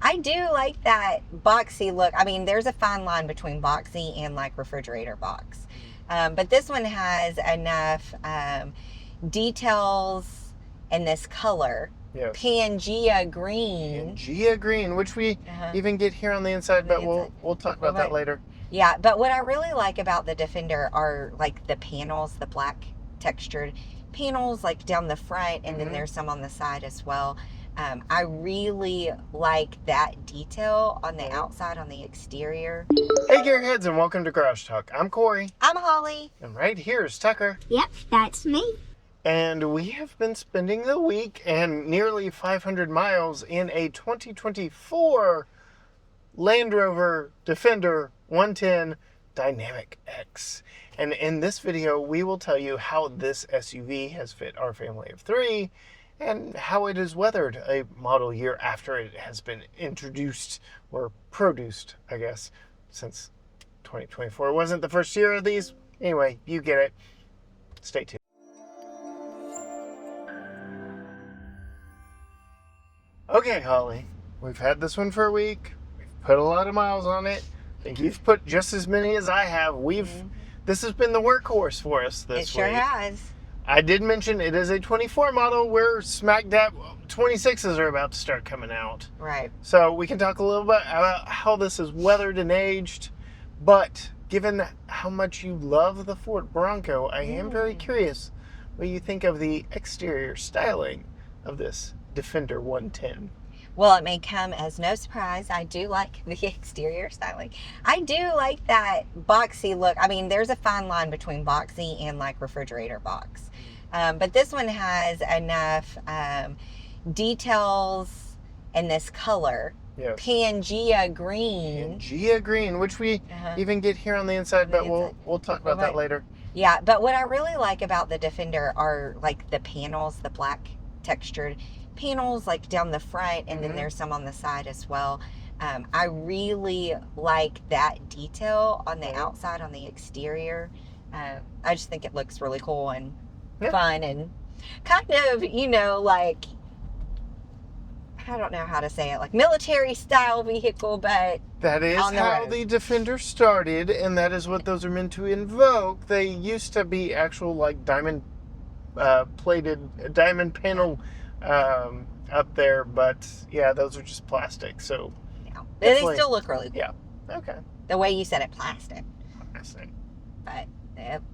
I do like that boxy look. I mean, there's a fine line between boxy and like refrigerator box. But this one has enough details in this color. Yes. Pangea green. Pangea green, which we even get here on the inside, but we'll talk about that later. Yeah, but what I really like about the Defender are like the panels, the black textured panels like down the front, and then there's some on the side as well. I really like that detail on the outside, on the exterior. Hey Gearheads, and welcome to Garage Talk. I'm Corey. I'm Holly. And right here is Tucker. Yep, that's me. And we have been spending the week and nearly 500 miles in a 2024 Land Rover Defender 110 Dynamic X. And in this video, we will tell you how this SUV has fit our family of three and how it has weathered a model year after it has been introduced or produced, I guess, since 2024 wasn't the first year of these. Anyway, you get it. Stay tuned. Okay, Holly, we've had this one for a week. We've put a lot of miles on it. I think you've put just as many as I have. This has been the workhorse for us this week. It sure has. I did mention it is a 24 model. We're smack dab 26s are about to start coming out. Right. So we can talk a little bit about how this is weathered and aged. But given how much you love the Ford Bronco, I am very curious what you think of the exterior styling of this Defender 110. Well, it may come as no surprise. I do like the exterior styling. I do like that boxy look. I mean, there's a fine line between boxy and like refrigerator box. But this one has enough details in this color. Yes. Pangea green. Pangea green, which we even get here on the inside, but we'll talk about that later. Yeah, but what I really like about the Defender are like the panels, the black textured panels like down the front, and then there's some on the side as well. I really like that detail on the outside, on the exterior. I just think it looks really cool and fun and kind of, like, I don't know how to say it, like military style vehicle, but that is how the Defender started, and that is what those are meant to invoke. They used to be actual like diamond plated diamond panel up there, but yeah, those are just plastic. So yeah, they still look really cool. Yeah. Okay. The way you said it, plastic. Plastic. But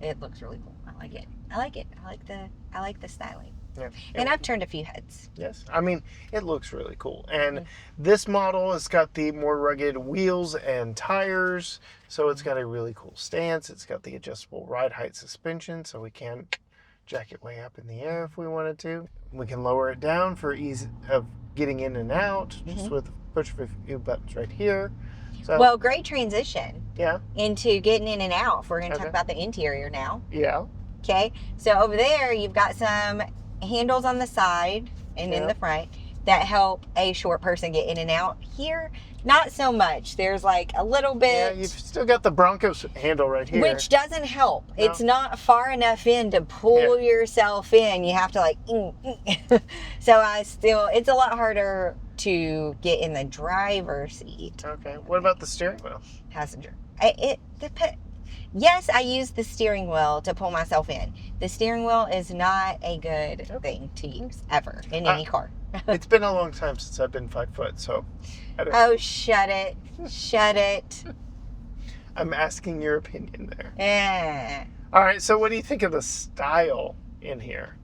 it looks really cool. I like it. I like the styling. Yeah. And I've turned a few heads. Yes. I mean, it looks really cool. And this model has got the more rugged wheels and tires, so it's got a really cool stance. It's got the adjustable ride height suspension, so we can jack it way up in the air if we wanted to. We can lower it down for ease of getting in and out, just with push of a few buttons right here. So, well, great transition. Yeah. Into getting in and out. If we're going to talk about the interior now. Yeah. Okay. So over there, you've got some handles on the side and in the front that help a short person get in and out. Here, not so much. There's like a little bit. Yeah, you've still got the Bronco's handle right here. Which doesn't help. No. It's not far enough in to pull yourself in. You have to like, So it's a lot harder to get in the driver's seat. Okay. What about the steering wheel? Passenger. It depends. Yes, I use the steering wheel to pull myself in. The steering wheel is not a good thing to use ever in any car. It's been a long time since I've been 5 foot, so. Oh, shut it. Shut it. I'm asking your opinion there. Yeah. All right, so what do you think of the style in here?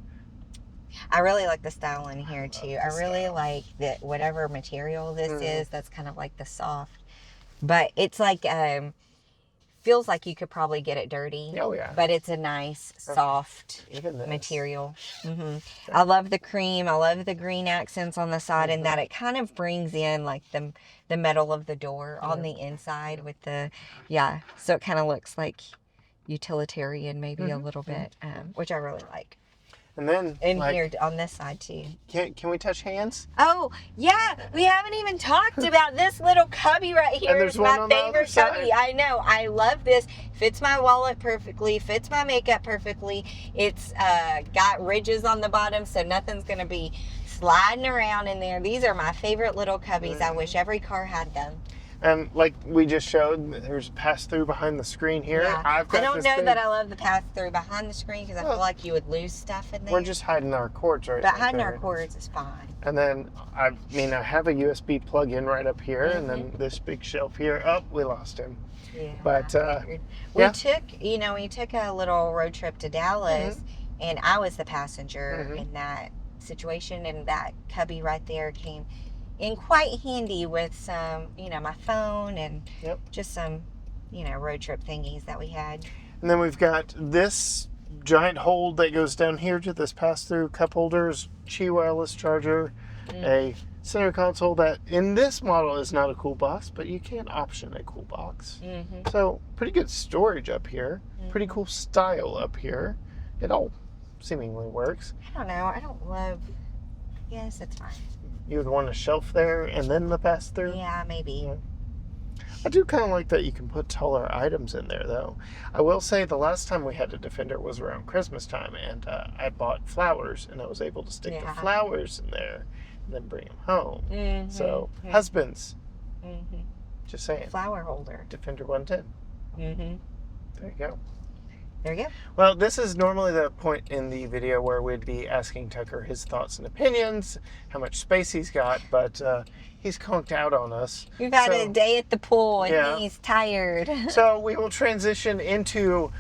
I really like the style in here, too. I really like that whatever material this is, that's kind of like the soft. But it's like, feels like you could probably get it dirty. Oh, yeah. But it's a nice, soft material. I love the cream. I love the green accents on the side, and that it kind of brings in like the metal of the door on the inside with the, so it kind of looks like utilitarian maybe a little bit, which I really like. And then here on this side too. Can we touch hands? Oh yeah, we haven't even talked about this little cubby right here. And there's it's my one on the other favorite side. cubby. I know. I love this. Fits my wallet perfectly. Fits my makeup perfectly. It's got ridges on the bottom, so nothing's gonna be sliding around in there. These are my favorite little cubbies. I wish every car had them. And like we just showed, there's pass-through behind the screen here. Yeah. I've got I don't this know big- that I love the pass-through behind the screen because I feel like you would lose stuff in there. We're just hiding our cords right But hiding there. our cords is fine. And then, I have a USB plug-in right up here, and then this big shelf here. Oh, we lost him. Yeah. But, we took a little road trip to Dallas, and I was the passenger in that situation, and that cubby right there came in quite handy with some, my phone and just some, road trip thingies that we had. And then we've got this giant hold that goes down here to this pass-through cup holders, Qi wireless charger, a center console that in this model is not a cool box, but you can option a cool box. So pretty good storage up here, pretty cool style up here. It all seemingly works. I don't know. I don't love. Yes, it's fine. You would want a shelf there and then the pass-through? Yeah, maybe. Yeah. I do kind of like that you can put taller items in there, though. I will say the last time we had a Defender was around Christmas time, and I bought flowers, and I was able to stick the flowers in there and then bring them home. So, husbands, just saying. Flower holder. Defender 110. There you go. There you go. Well, this is normally the point in the video where we'd be asking Tucker his thoughts and opinions, how much space he's got, but he's conked out on us. We've had a day at the pool, and he's tired. So we will transition into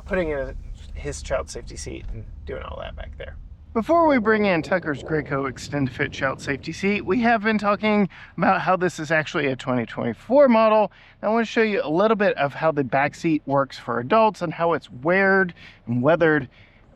putting in his child safety seat and doing all that back there. Before we bring in Tucker's Graco Extend Fit child safety seat, we have been talking about how this is actually a 2024 model. I want to show you a little bit of how the back seat works for adults and how it's weathered and weathered.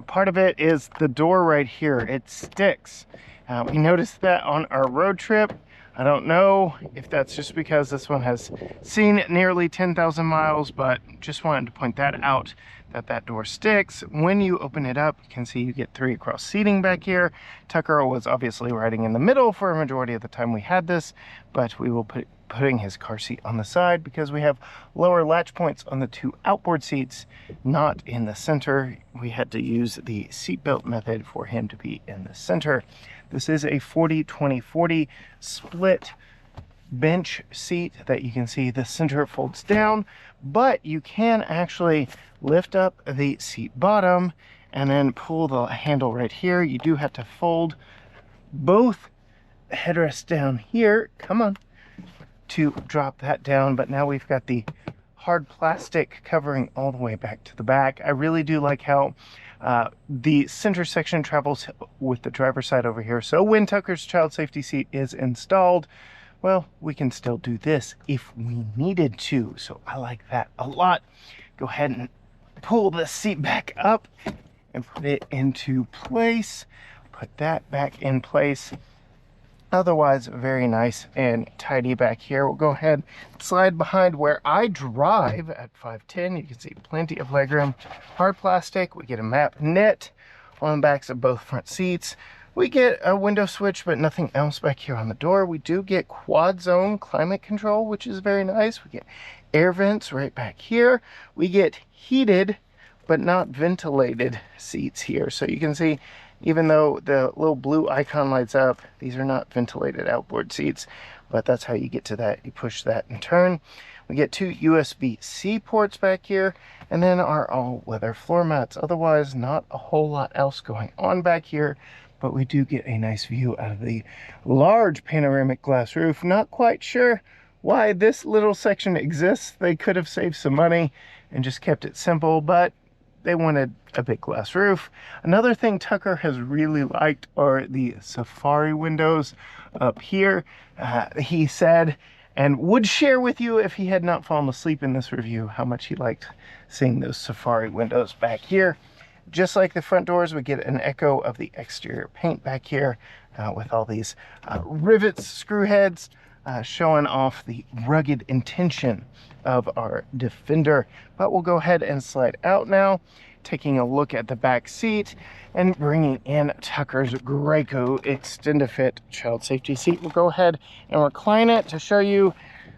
Part of it is the door right here. It sticks. We noticed that on our road trip. I don't know if that's just because this one has seen nearly 10,000 miles, but just wanted to point that out, that door sticks. When you open it up, you can see you get 3 across seating back here. Tucker was obviously riding in the middle for a majority of the time we had this, but we will putting his car seat on the side because we have lower latch points on the 2 outboard seats, not in the center. We had to use the seatbelt method for him to be in the center. This is a 40-20-40 split bench seat that you can see the center folds down, but you can actually lift up the seat bottom and then pull the handle right here. You do have to fold both headrests down here, come on, to drop that down, but now we've got the hard plastic covering all the way back to the back. I really do like how the center section travels with the driver's side over here. So when Tucker's child safety seat is installed, well, we can still do this if we needed to. So I like that a lot. Go ahead and pull the seat back up and put it into place. Put that back in place. Otherwise, very nice and tidy back here. We'll go ahead and slide behind where I drive at 5'10". You can see plenty of legroom. Hard plastic. We get a map net on the backs of both front seats. We get a window switch, but nothing else back here on the door. We do get quad zone climate control, which is very nice. We get air vents right back here. We get heated, but not ventilated seats here. So you can see, even though the little blue icon lights up, these are not ventilated outboard seats, but that's how you get to that. You push that and turn. We get 2 USB-C ports back here, and then our all-weather floor mats. Otherwise, not a whole lot else going on back here, but we do get a nice view out of the large panoramic glass roof. Not quite sure why this little section exists. They could have saved some money and just kept it simple, but they wanted a big glass roof. Another thing Tucker has really liked are the safari windows up here. He said, and would share with you if he had not fallen asleep in this review, how much he liked seeing those safari windows back here. Just like the front doors, we get an echo of the exterior paint back here with all these rivets, screw heads, showing off the rugged intention of our Defender. But we'll go ahead and slide out now, taking a look at the back seat and bringing in Tucker's Graco Extend-A-Fit child safety seat. We'll go ahead and recline it to show you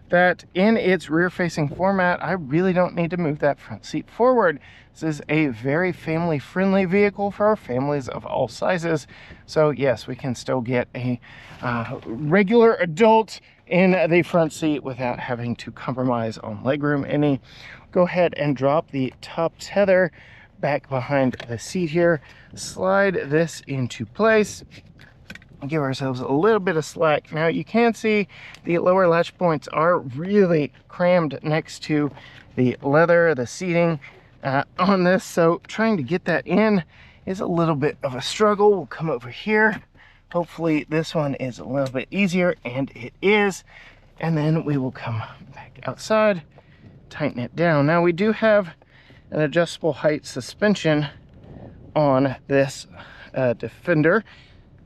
that in its rear-facing format, I really don't need to move that front seat forward. This is a very family-friendly vehicle for families of all sizes. So yes, we can still get a regular adult in the front seat without having to compromise on legroom any. Go ahead and drop the top tether back behind the seat here. Slide this into place. Give ourselves a little bit of slack. Now you can see the lower latch points are really crammed next to the leather, the seating on this. So trying to get that in is a little bit of a struggle. We'll come over here. Hopefully this one is a little bit easier, and it is. And then we will come back outside, tighten it down. Now we do have an adjustable height suspension on this Defender,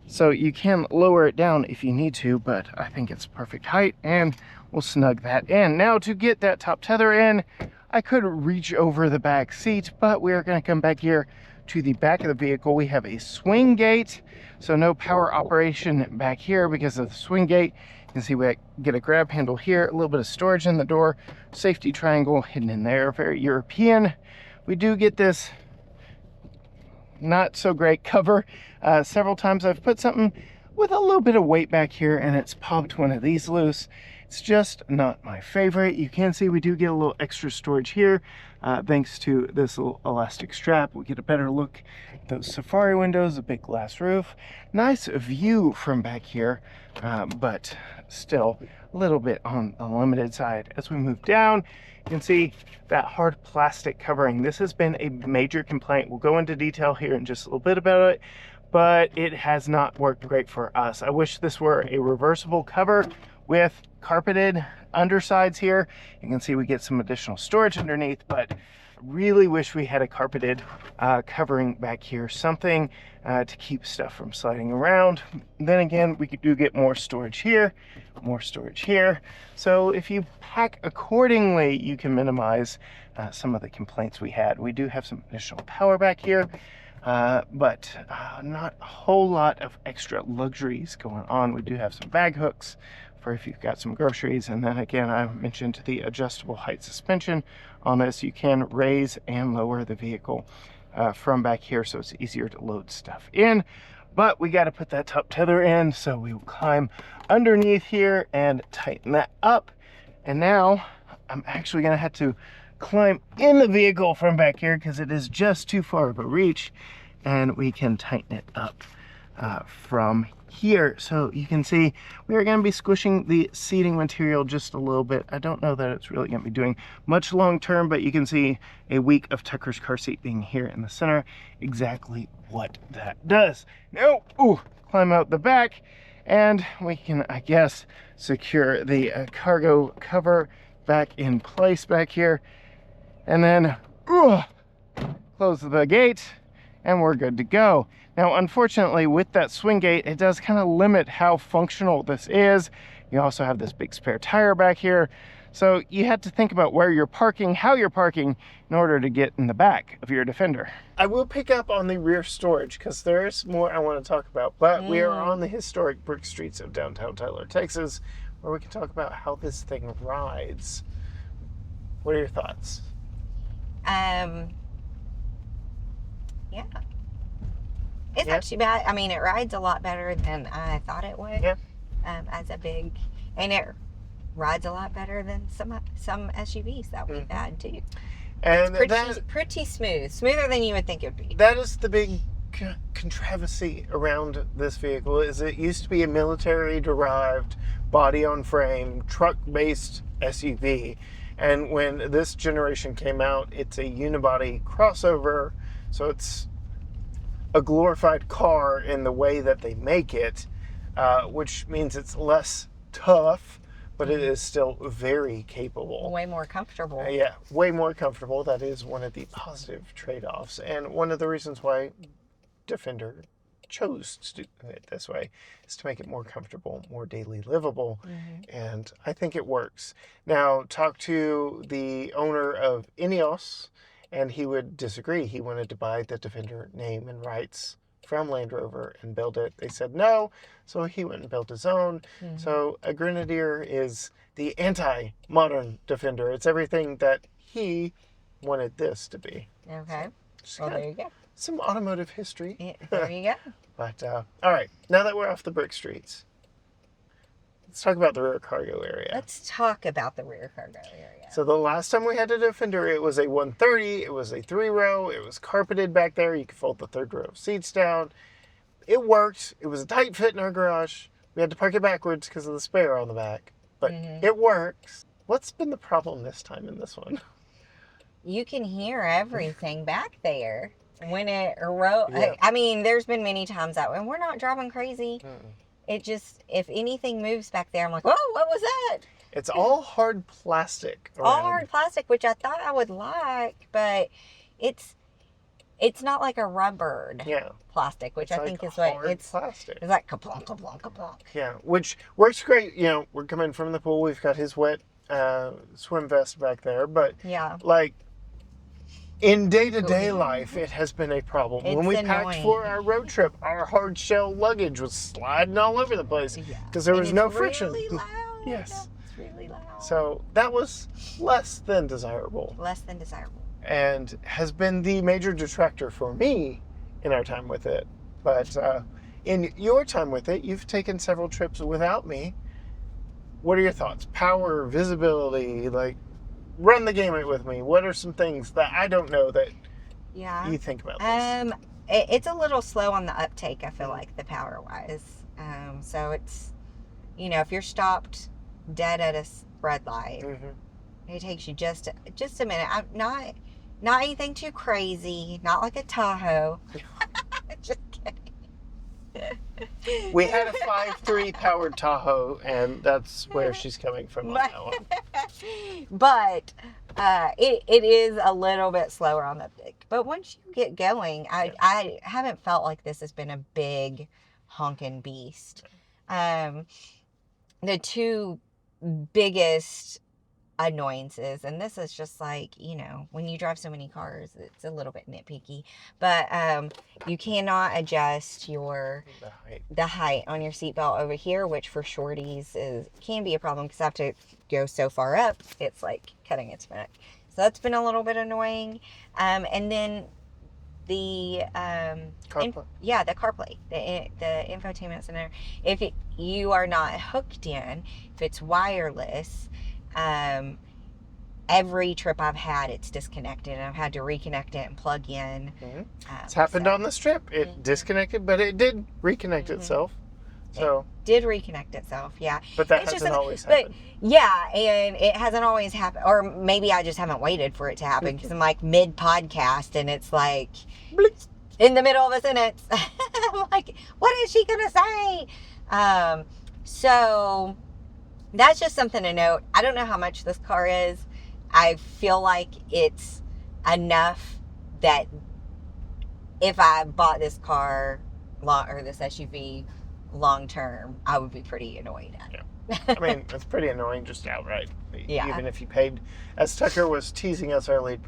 so you can lower it down if you need to, but I think it's perfect height, and we'll snug that in. Now to get that top tether in, I could reach over the back seat, but we are going to come back here to the back of the vehicle. We have a swing gate, so no power operation back here because of the swing gate. You can see we get a grab handle here, a little bit of storage in the door, safety triangle hidden in there, very European. We do get this not so great cover. Several times I've put something with a little bit of weight back here and it's popped one of these loose. It's just not my favorite. You can see we do get a little extra storage here thanks to this little elastic strap. We get a better look at those safari windows, a big glass roof. Nice view from back here, but still a little bit on the limited side. As we move down, you can see that hard plastic covering. This has been a major complaint. We'll go into detail here in just a little bit about it, but it has not worked great for us. I wish this were a reversible cover with carpeted undersides here. You can see we get some additional storage underneath, but I really wish we had a carpeted covering back here, something to keep stuff from sliding around. Then again, we do get more storage here, more storage here. So if you pack accordingly, you can minimize some of the complaints we had. We do have some additional power back here, but not a whole lot of extra luxuries going on. We do have some bag hooks for if you've got some groceries. And then again, I mentioned the adjustable height suspension on this. You can raise and lower the vehicle from back here, so it's easier to load stuff in. But we got to put that top tether in, so we will climb underneath here and tighten that up. And now I'm actually going to have to climb in the vehicle from back here because it is just too far of a reach, and we can tighten it up from here. So you can see we are going to be squishing the seating material just a little bit. I don't know that it's really going to be doing much long term, but you can see a week of Tucker's car seat being here in the center, exactly what that does. Now, climb out the back, and we can, I guess, secure the cargo cover back in place back here, and then close the gate, and we're good to go. Now, unfortunately, with that swing gate, it does kind of limit how functional this is. You also have this big spare tire back here. So you had to think about where you're parking, how you're parking, in order to get in the back of your Defender. I will pick up on the rear storage because there's more I want to talk about, but we are on the historic brick streets of downtown Tyler, Texas, where we can talk about how this thing rides. What are your thoughts? Yeah. It's not too bad. I mean, it rides a lot better than I thought it would. Yeah. As a big, and it rides a lot better than some SUVs that we've had too. And it's pretty smooth, smoother than you would think it would be. That is the big controversy around this vehicle. Is it used to be a military-derived, body-on-frame, truck-based SUV, and when this generation came out, it's a unibody crossover. So it's a glorified car in the way that they make it, which means it's less tough, but it is still very capable. Way more comfortable. Yeah, way more comfortable. That is one of the positive trade-offs, and one of the reasons why Defender chose to do it this way is to make it more comfortable, more daily livable, and I think it works. Now, talk to the owner of Ineos, and he would disagree. He wanted to buy the Defender name and rights from Land Rover and build it. They said no, so he went and built his own. So a Grenadier is the anti-modern Defender. It's everything that he wanted this to be. Okay. Just Well, kind there of you go. some automotive history. Yeah, there you go. But, all right, now that we're off the brick streets, let's talk about the rear cargo area. Let's talk about the rear cargo area. So the last time we had a Defender, it was a 130. It was a 3-row. It was carpeted back there. You could fold the third row seats down. It worked. It was a tight fit in our garage. We had to park it backwards because of the spare on the back. But it works. What's been the problem this time in this one? You can hear everything back there when it Yeah. I mean, there's been many times that when we're not driving crazy, it just, if anything moves back there, I'm like, whoa, what was that? It's all hard plastic. All around. hard plastic, which I thought I would like, but it's not like a rubbered plastic, which It's I think like is what hard it's plastic. It's like kaplunk, kaplunk, kaplunk. Yeah, which works great. You know, we're coming from the pool. We've got his wet swim vest back there, but Yeah. like in day-to-day life, it has been a problem. It's when we annoying. packed for our road trip, our hard shell luggage was sliding all over the place because there And was it's no friction. Really loud. Yes. It's really loud. So that was less than desirable, Less than desirable. and has been the major detractor for me in our time with it. But in your time with it, you've taken several trips without me. What are your thoughts? Power, visibility, like, run the gamut with me. What are some things that I don't know that you think about this? It's a little slow on the uptake, I feel like, the power wise. So it's, you know, if you're stopped dead at a red light, it takes you just a minute. I'm not anything too crazy, not like a Tahoe. Just kidding. We had a 5.3 powered Tahoe, and that's where she's coming from on that one. But it is a little bit slower on the uptake. But once you get going, I haven't felt like this has been a big honking beast. The two biggest annoyances, and this is just like, you know, when you drive so many cars, it's a little bit nitpicky, but you cannot adjust the height on your seatbelt over here, which for shorties can be a problem because I have to go so far up, it's like cutting its neck. So that's been a little bit annoying. And then the CarPlay. the CarPlay, the infotainment center, if you are not hooked in, if it's wireless, every trip I've had, it's disconnected, and I've had to reconnect it and plug in. It's happened on this trip. It disconnected, but it did reconnect itself. So it did reconnect itself, yeah. But that hasn't always happened. But yeah, and it hasn't always happened, or maybe I just haven't waited for it to happen because I'm like mid podcast and it's like in the middle of a sentence. I'm like, what is she gonna say? So that's just something to note. I don't know how much this car is. I feel like it's enough that if I bought this car or this SUV long term, I would be pretty annoyed at it. I mean, it's pretty annoying just outright. Yeah. Even if you paid, as Tucker was teasing us early,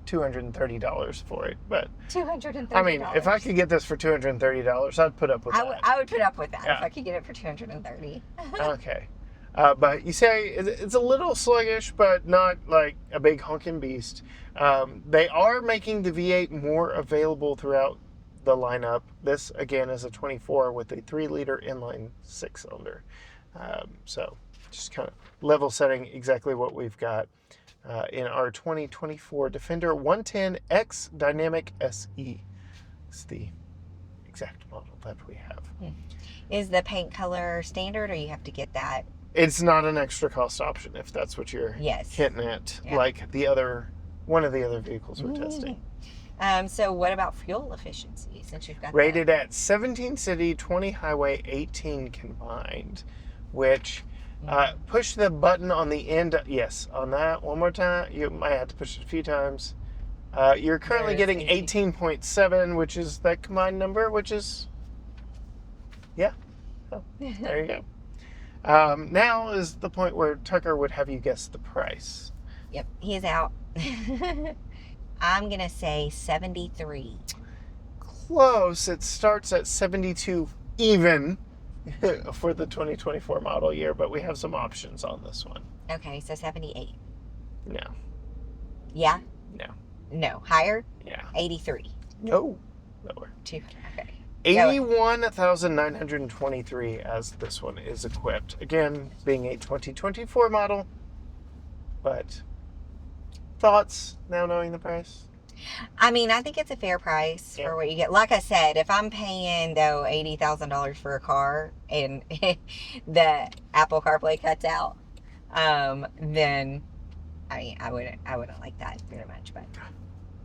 $230 for it. But $230. I mean, if I could get this for $230, I'd put up with that. I would put up with that Yeah. if I could get it for $230. Okay. But you say it's a little sluggish, but not like a big honking beast. They are making the V8 more available throughout the lineup. This, again, is a 24 with a 3-liter inline 6-cylinder. So just kind of level setting exactly what we've got in our 2024 Defender 110X Dynamic SE. It's the exact model that we have. Is the paint color standard, or you have to get that? It's not an extra cost option if that's what you're hitting at, like one of the other vehicles we're testing. So what about fuel efficiency, since you've got rated at 17 city, 20 highway, 18 combined, which push the button on the end. Yes, on that one more time. You might have to push it a few times. You're currently getting 18.7, which is that combined number, which is, oh, there you go. Now is the point where Tucker would have you guess the price. Yep, he's out. I'm going to say 73. Close. It starts at 72 even for the 2024 model year, but we have some options on this one. Okay, so 78. No. Yeah? No. No. Higher? Yeah. 83. No. Lower. 200. Okay. 81,923 as this one is equipped. Again, being a 2024 model. But thoughts now knowing the price? I mean, I think it's a fair price for what you get. Like I said, if I'm paying though $80,000 for a car and the Apple CarPlay cuts out, then I mean, I wouldn't like that very much. But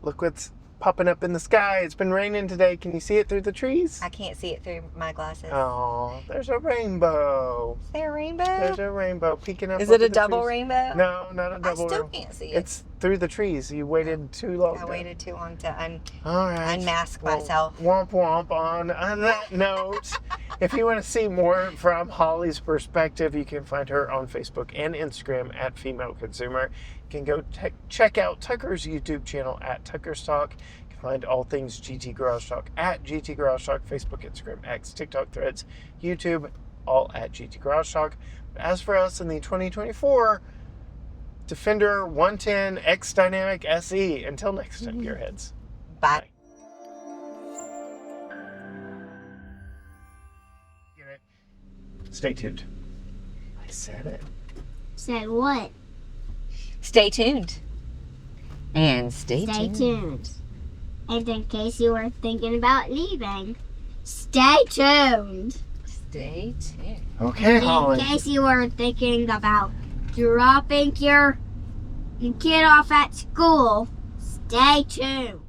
look what's popping up in the sky. It's been raining today. Can you see it through the trees? I can't see it through my glasses. Oh, there's a rainbow. Is there a rainbow? There's a rainbow peeking up. Is it over a the double trees. rainbow? No, not a double. I still rainbow. can't see it. It's through the trees. You waited too long. I waited too long to All right. unmask Well, myself. Womp womp. On that note, if you want to see more from Holly's perspective, you can find her on Facebook and Instagram at Female Consumer. You can go check out Tucker's YouTube channel at Tucker's Talk. You can find all things GT Garage Talk at GT Garage Talk, Facebook, Instagram, X, TikTok, Threads, YouTube, all at GT Garage Talk. But as for us in the 2024 Defender 110 X Dynamic SE, until next time, gearheads. Bye. Stay tuned. I said it. Said what? Stay tuned. And stay tuned. And in case you were thinking about leaving, stay tuned. Stay tuned. Okay, Holly. In case you were thinking about dropping your kid off at school, stay tuned.